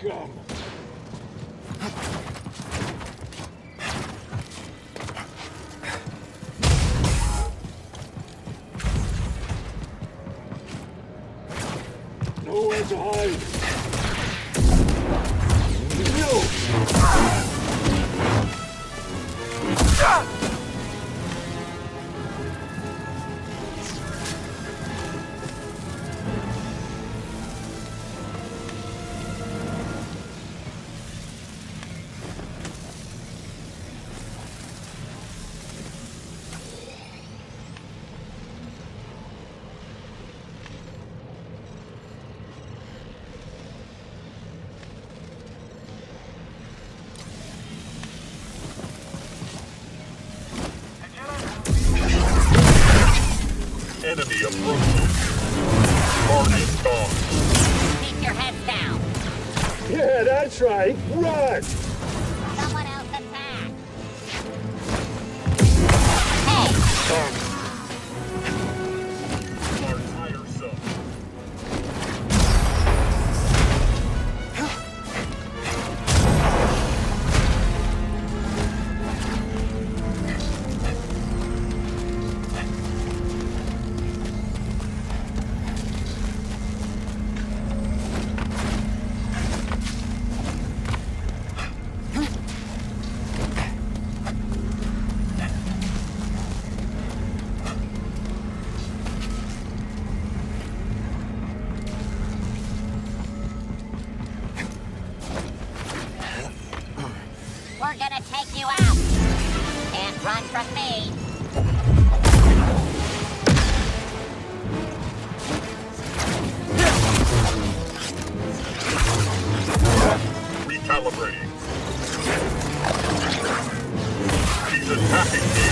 Scum! Nowhere to hide! No! Enemy approaching. Target gone. Keep your heads down. Yeah, that's right! Run! Someone else attack. Hey! Our tire sub. We're gonna take you out. Can't run from me. Recalibrating. He's attacking me.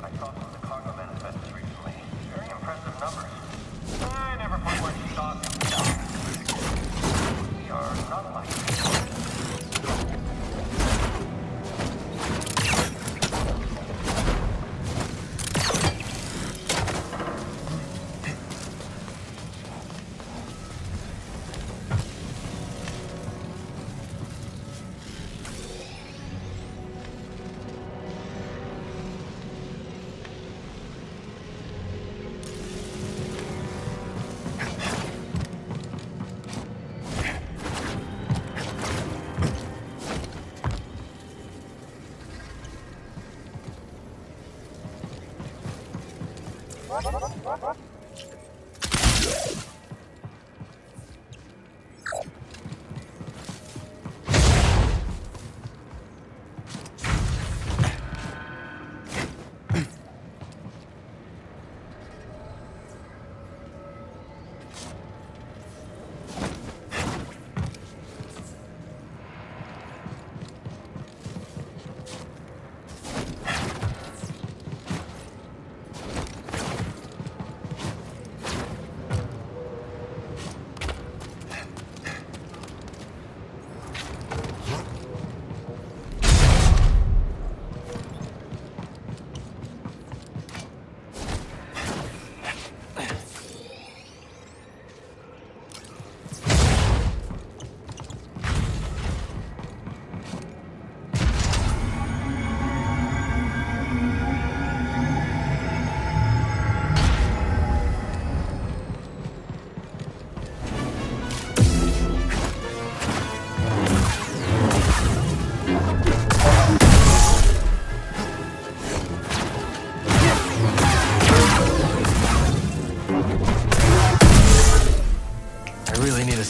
I saw some of the cargo manifests recently. Very impressive numbers. I never put much stock into them. We are not like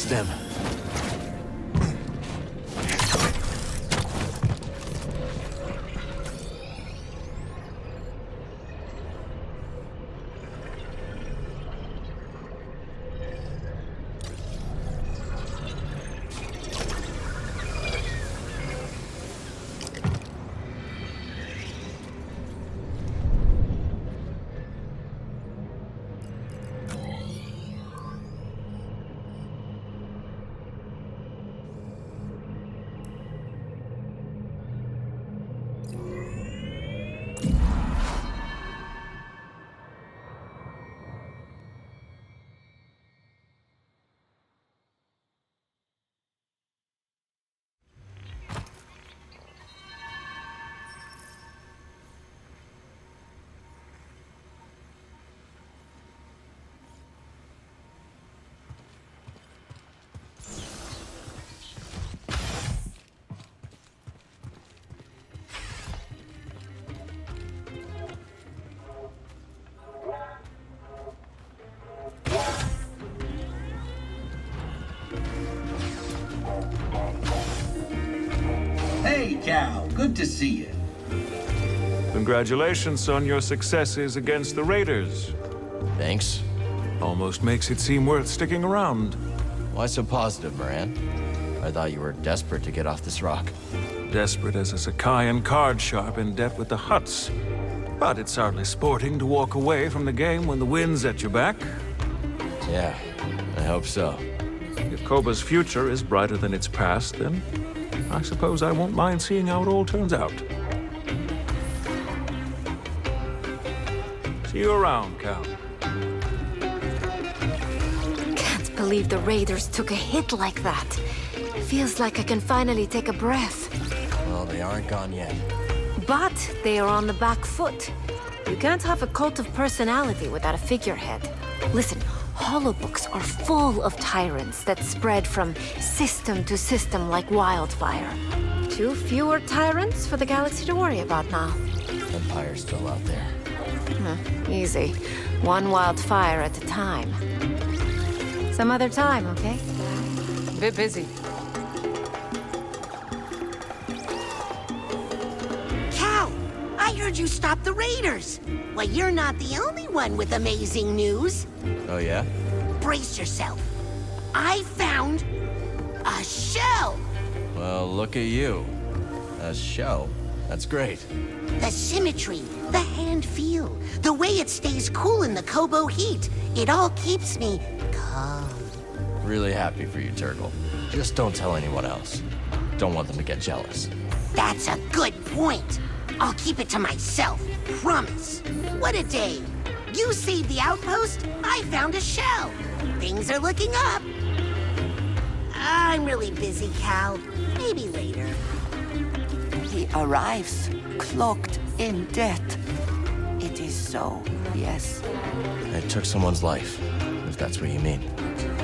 them. Hey, Cal. Good to see you. Congratulations on your successes against the Raiders. Thanks. Almost makes it seem worth sticking around. Why so positive, Moran? I thought you were desperate to get off this rock. Desperate as a Sakayan card sharp in debt with the Hutts. But it's hardly sporting to walk away from the game when the wind's at your back. Yeah, I hope so. If Koba's future is brighter than its past, then I suppose I won't mind seeing how it all turns out. See you around, Cal. Can't believe the Raiders took a hit like that. Feels like I can finally take a breath. Well, they aren't gone yet. But they are on the back foot. You can't have a cult of personality without a figurehead. Listen, holobooks are full of tyrants that spread from system to system like wildfire. 2 fewer tyrants for the galaxy to worry about now. Empire's still out there. Easy. 1 wildfire at a time. Some other time, okay? Bit busy. Cal, I heard you stopped the Raiders. Well, you're not the only one with amazing news. Oh, yeah? Brace yourself. I found a shell. Well, look at you. A shell. That's great. The symmetry, the hand feel, the way it stays cool in the Kobo heat. It all keeps me calm. Really happy for you, Turtle. Just don't tell anyone else. Don't want them to get jealous. That's a good point. I'll keep it to myself, promise. What a day. You saved the outpost, I found a shell. Things are looking up. I'm really busy, Cal. Maybe later. He arrives, cloaked in death. It is so, yes. I took someone's life, if that's what you mean.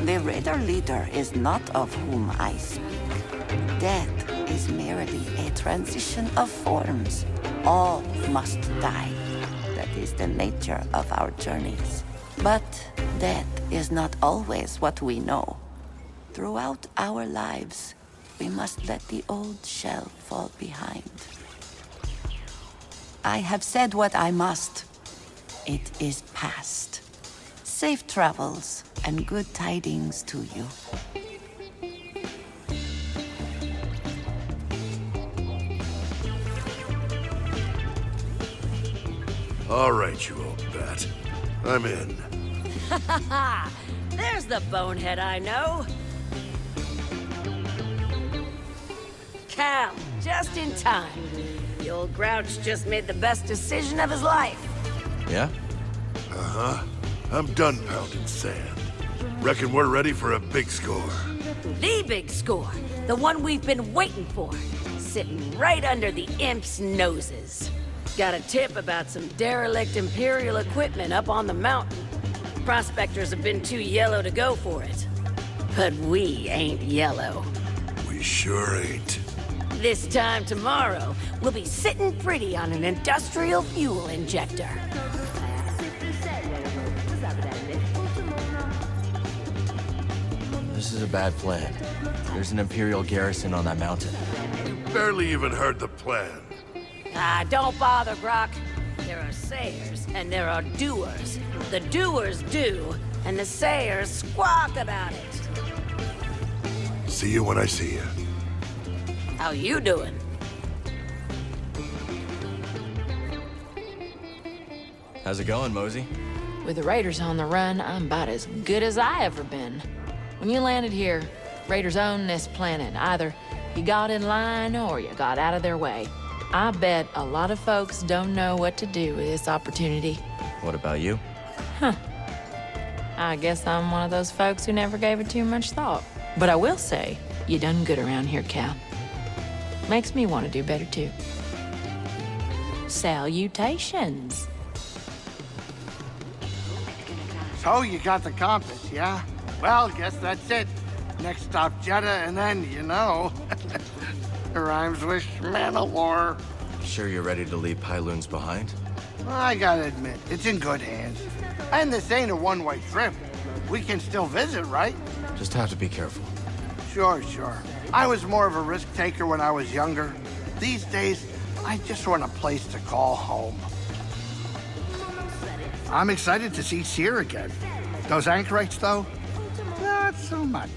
The Raider leader is not of whom I speak. Death is merely a transition of forms. All must die. That is the nature of our journeys. But death is not always what we know. Throughout our lives, we must let the old shell fall behind. I have said what I must. It is past. Safe travels and good tidings to you. All right, you old bat. I'm in. There's the bonehead I know. Cal, just in time. The old grouch just made the best decision of his life. Yeah? Uh-huh. I'm done pounding sand. Reckon we're ready for a big score. The big score. The one we've been waiting for. Sitting right under the imps' noses. Got a tip about some derelict Imperial equipment up on the mountain. Prospectors have been too yellow to go for it. But we ain't yellow. We sure ain't. This time tomorrow, we'll be sitting pretty on an industrial fuel injector. This is a bad plan. There's an Imperial garrison on that mountain. Barely even heard the plan. Ah, don't bother, Grok. There are sayers, and there are doers. The doers do, and the sayers squawk about it. See you when I see you. How you doing? How's it going, Mosey? With the Raiders on the run, I'm about as good as I ever been. When you landed here, Raiders own this planet. Either you got in line or you got out of their way. I bet a lot of folks don't know what to do with this opportunity. What about you? I guess I'm one of those folks who never gave it too much thought. But I will say, you done good around here, Cal. Makes me want to do better, too. Salutations. So you got the compass, yeah? Well, guess that's it. Next stop Jedi, and then, you know, it rhymes with Mandalore. Sure you're ready to leave Pyloons behind? Well, I gotta admit, it's in good hands. And this ain't a one-way trip. We can still visit, right? Just have to be careful. Sure. I was more of a risk taker when I was younger. These days, I just want a place to call home. I'm excited to see Seer again. Those anchorites, though? Not so much.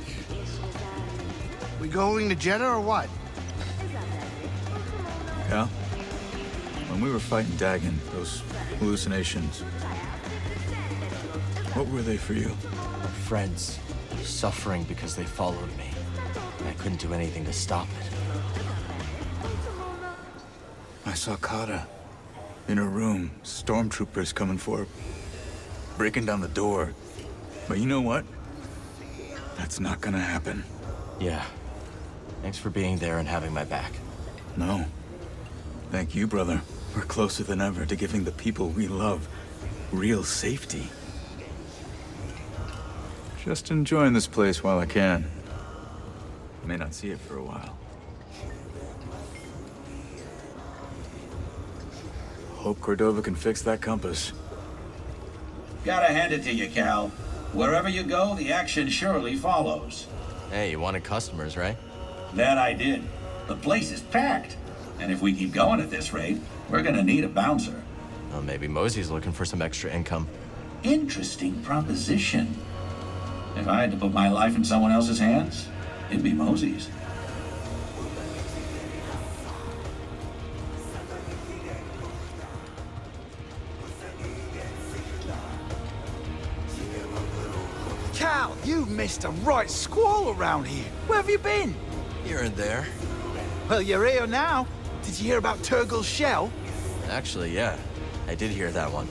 We going to Jeddah or what? Cal? When we were fighting Dagon, those hallucinations, what were they for you? Friends, suffering because they followed me. I couldn't do anything to stop it. I saw Kata in her room, stormtroopers coming for her, breaking down the door. But you know what? That's not gonna happen. Yeah. Thanks for being there and having my back. No. Thank you, brother. We're closer than ever to giving the people we love real safety. Just enjoying this place while I can. May not see it for a while. Hope Cordova can fix that compass. Gotta hand it to you, Cal. Wherever you go, the action surely follows. Hey, you wanted customers, right? That I did. The place is packed. And if we keep going at this rate, we're gonna need a bouncer. Well, maybe Mosey's looking for some extra income. Interesting proposition. If I had to put my life in someone else's hands, it'd be Mosey's. Cal, you missed a right squall around here. Where have you been? Here and there. Well, you're here now. Did you hear about Turgle's shell? Actually, yeah. I did hear that one.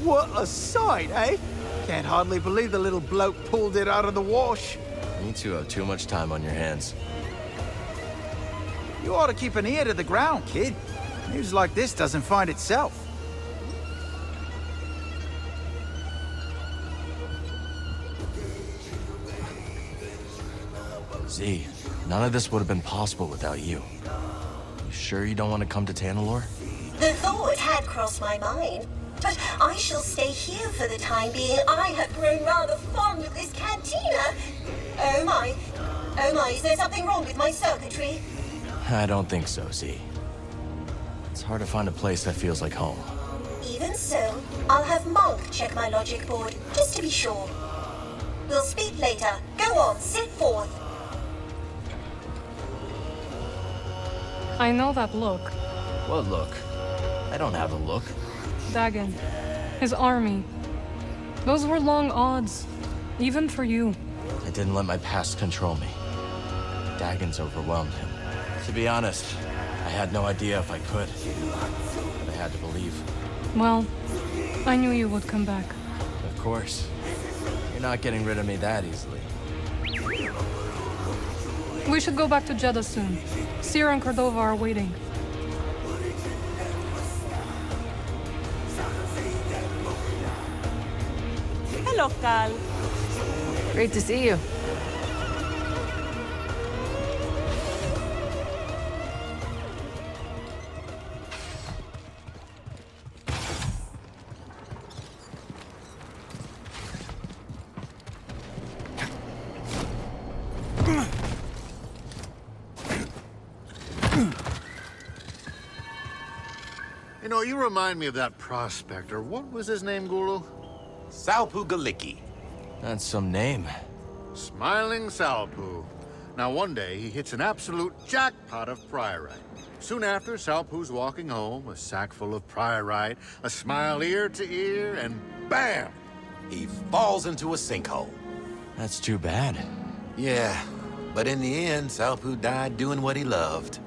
What a sight, eh? Can't hardly believe the little bloke pulled it out of the wash. You two have too much time on your hands. You ought to keep an ear to the ground, kid. News like this doesn't find itself. Z, none of this would have been possible without you. You sure you don't want to come to Tanalorr? The thought had crossed my mind, but I shall stay here for the time being. I have grown rather fond of this cantina. Oh my, is there something wrong with my circuitry? I don't think so, Z. It's hard to find a place that feels like home. Even so, I'll have Monk check my logic board, just to be sure. We'll speak later. Go on, sit forth. I know that look. What look? I don't have a look. Dagon. His army. Those were long odds. Even for you. I didn't let my past control me. Dagon's overwhelmed him. To be honest, I had no idea if I could. But I had to believe. Well, I knew you would come back. Of course. You're not getting rid of me that easily. We should go back to Jeddah soon. Seer and Cordova are waiting. Hello, Cal. Great to see you. You know, you remind me of that prospector. What was his name, Gulu? Salpu Galicki. That's some name. Smiling Salpu. Now, one day, he hits an absolute jackpot of priorite. Soon after, Salpu's walking home, a sack full of priorite, a smile ear to ear, and bam! He falls into a sinkhole. That's too bad. Yeah, but in the end, Salpu died doing what he loved.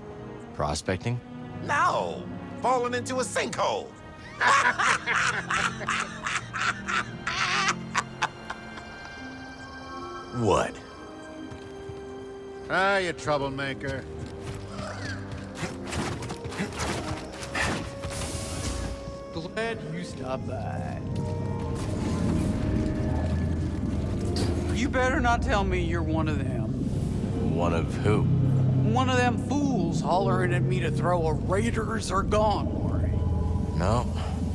Prospecting? No! Falling into a sinkhole! What? Ah, you troublemaker. Glad you stopped by. You better not tell me you're one of them. One of who? One of them fools hollering at me to throw a Raiders are gone party. No,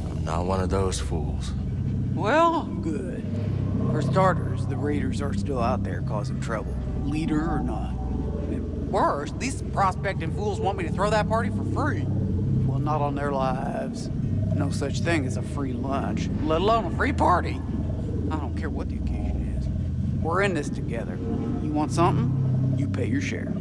I'm not one of those fools. Well, good. For starters, the Raiders are still out there causing trouble, leader or not. Worse, these prospecting fools want me to throw that party for free. Well, not on their lives. No such thing as a free lunch, let alone a free party. I don't care what the occasion is. We're in this together. You want something? You pay your share.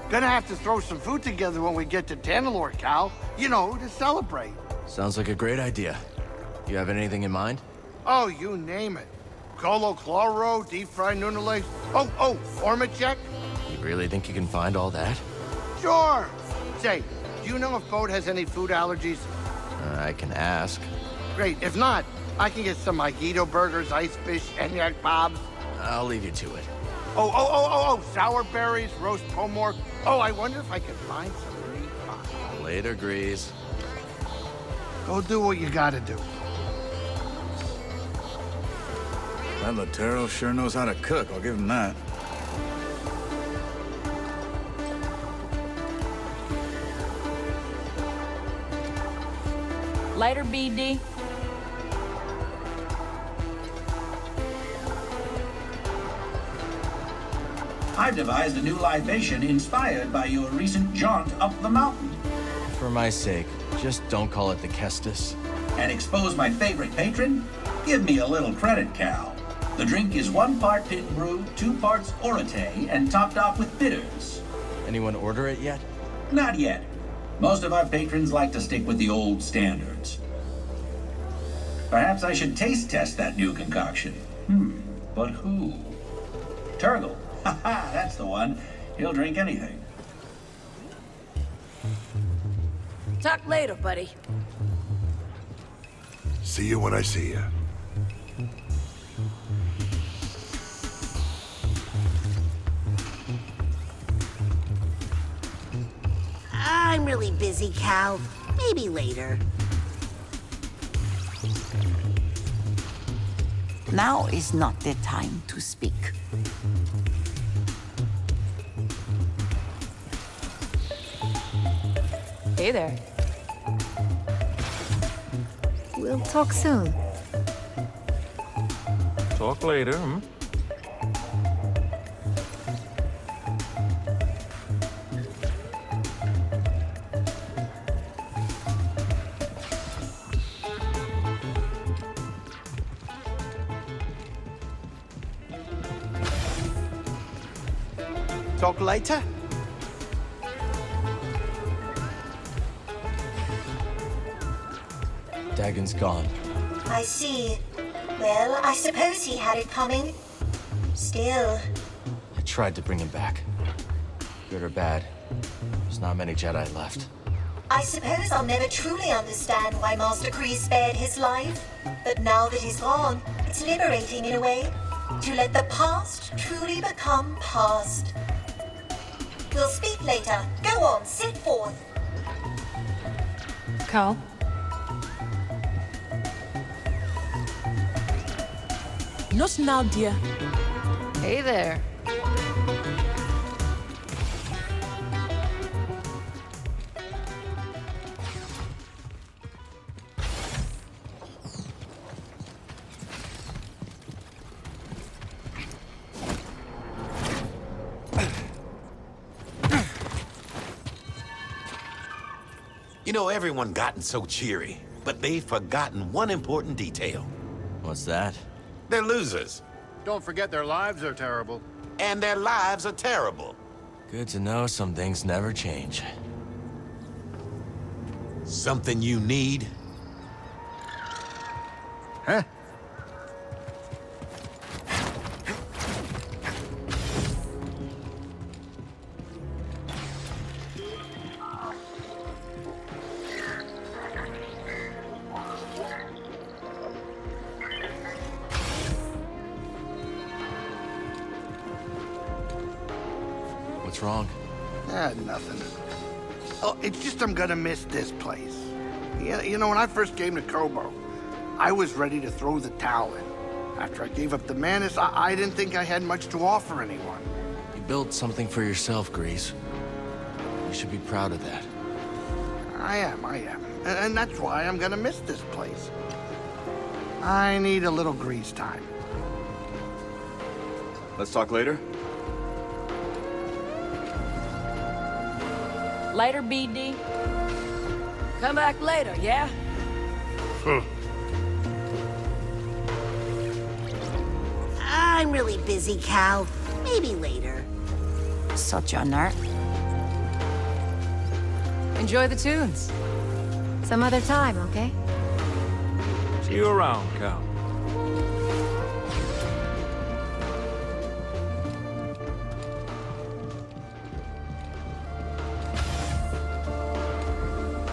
Gonna have to throw some food together when we get to Tanalorr, Cal. You know, to celebrate. Sounds like a great idea. You have anything in mind? Oh, you name it. Colo Chloro, deep fried Nuna legs. Oh, Ormachek? You really think you can find all that? Sure. Say, do you know if Boat has any food allergies? I can ask. Great. If not, I can get some Mojito burgers, ice fish, Enyaq bobs. I'll leave you to it. Oh, sour berries, roast pomor. Oh, I wonder if I could find some meat pie. Later, Grease. Go do what you gotta do. That Latero sure knows how to cook, I'll give him that. Later, BD. I've devised a new libation inspired by your recent jaunt up the mountain. For my sake, just don't call it the Kestis. And expose my favorite patron? Give me a little credit, Cal. The drink is 1 part pin brew, 2 parts orate, and topped off with bitters. Anyone order it yet? Not yet. Most of our patrons like to stick with the old standards. Perhaps I should taste test that new concoction. But who? Turgle. Haha, that's the one. He'll drink anything. Talk later, buddy. See you when I see you. I'm really busy, Cal. Maybe later. Now is not the time to speak. Hey there. We'll talk soon. Talk later, hmm? Talk later? Dagon's gone. I see. Well, I suppose he had it coming. Still. I tried to bring him back. Good or bad, there's not many Jedi left. I suppose I'll never truly understand why Master Kreese spared his life. But now that he's gone, it's liberating in a way. To let the past truly become past. We'll speak later. Go on, sit forth. Cal? Not now, dear. Hey there. You know, everyone gotten so cheery, but they've forgotten one important detail. What's that? They're losers. Don't forget their lives are terrible. And their lives are terrible. Good to know some things never change. Something you need? Huh? What's wrong? Nothing. Oh, it's just I'm gonna miss this place. You know, when I first came to Kobo, I was ready to throw the towel in. After I gave up the Manus, I didn't think I had much to offer anyone. You built something for yourself, Grease. You should be proud of that. I am. And that's why I'm gonna miss this place. I need a little Grease time. Let's talk later. Later, BD. Come back later, yeah? I'm really busy, Cal. Maybe later. Sojourner. Enjoy the tunes. Some other time, okay? See you around, Cal.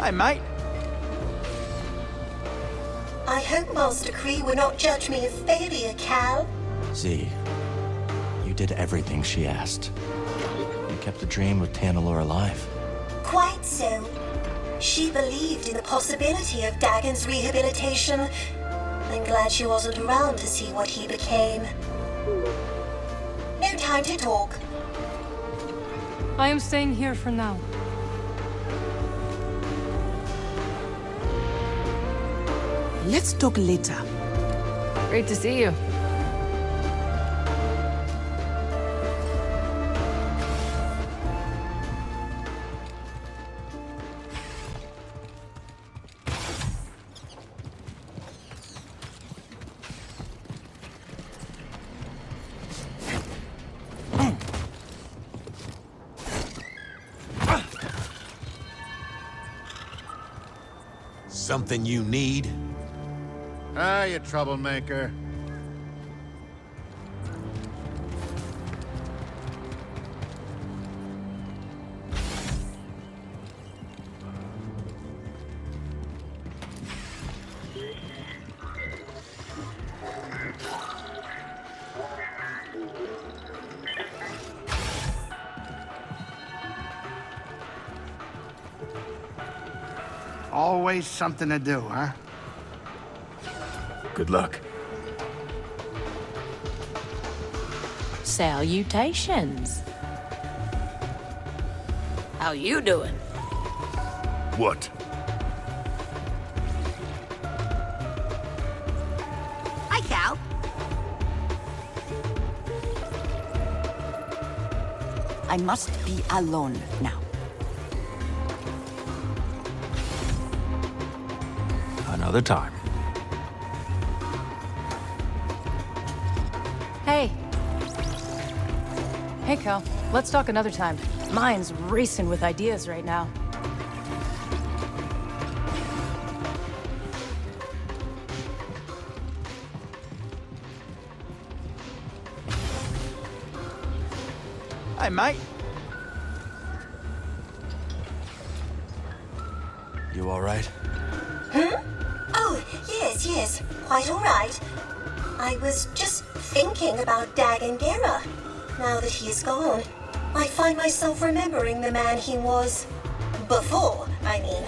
Hey, mate. I hope Master Kree would not judge me a failure, Cal. Z, you did everything she asked. You kept the dream of Tanalor alive. Quite so. She believed in the possibility of Dagon's rehabilitation. I'm glad she wasn't around to see what he became. No time to talk. I am staying here for now. Let's talk later. Great to see you. Something you need? Ah, you troublemaker. Always something to do, huh? Good luck. Salutations. How you doing? What? Hi, Cal. I must be alone now. Another time. Hey. Hey, Cal. Let's talk another time. Mine's racing with ideas right now. Hey, mate. You all right? Oh, yes. Quite all right. I was just thinking about Dagon Gera. Now that he is gone, I find myself remembering the man he was. Before, I mean.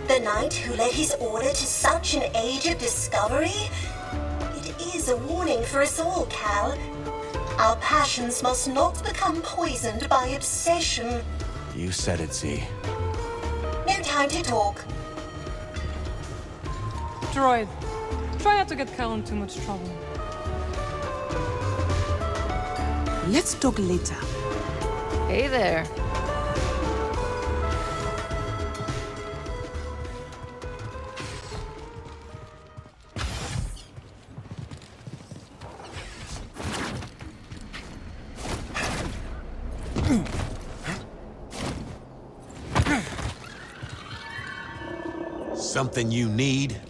The knight who led his order to such an age of discovery. It is a warning for us all, Cal. Our passions must not become poisoned by obsession. You said it, Z. No time to talk. Droid, try not to get Cal in too much trouble. Let's talk later. Hey there. Something you need?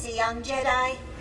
a young Jedi.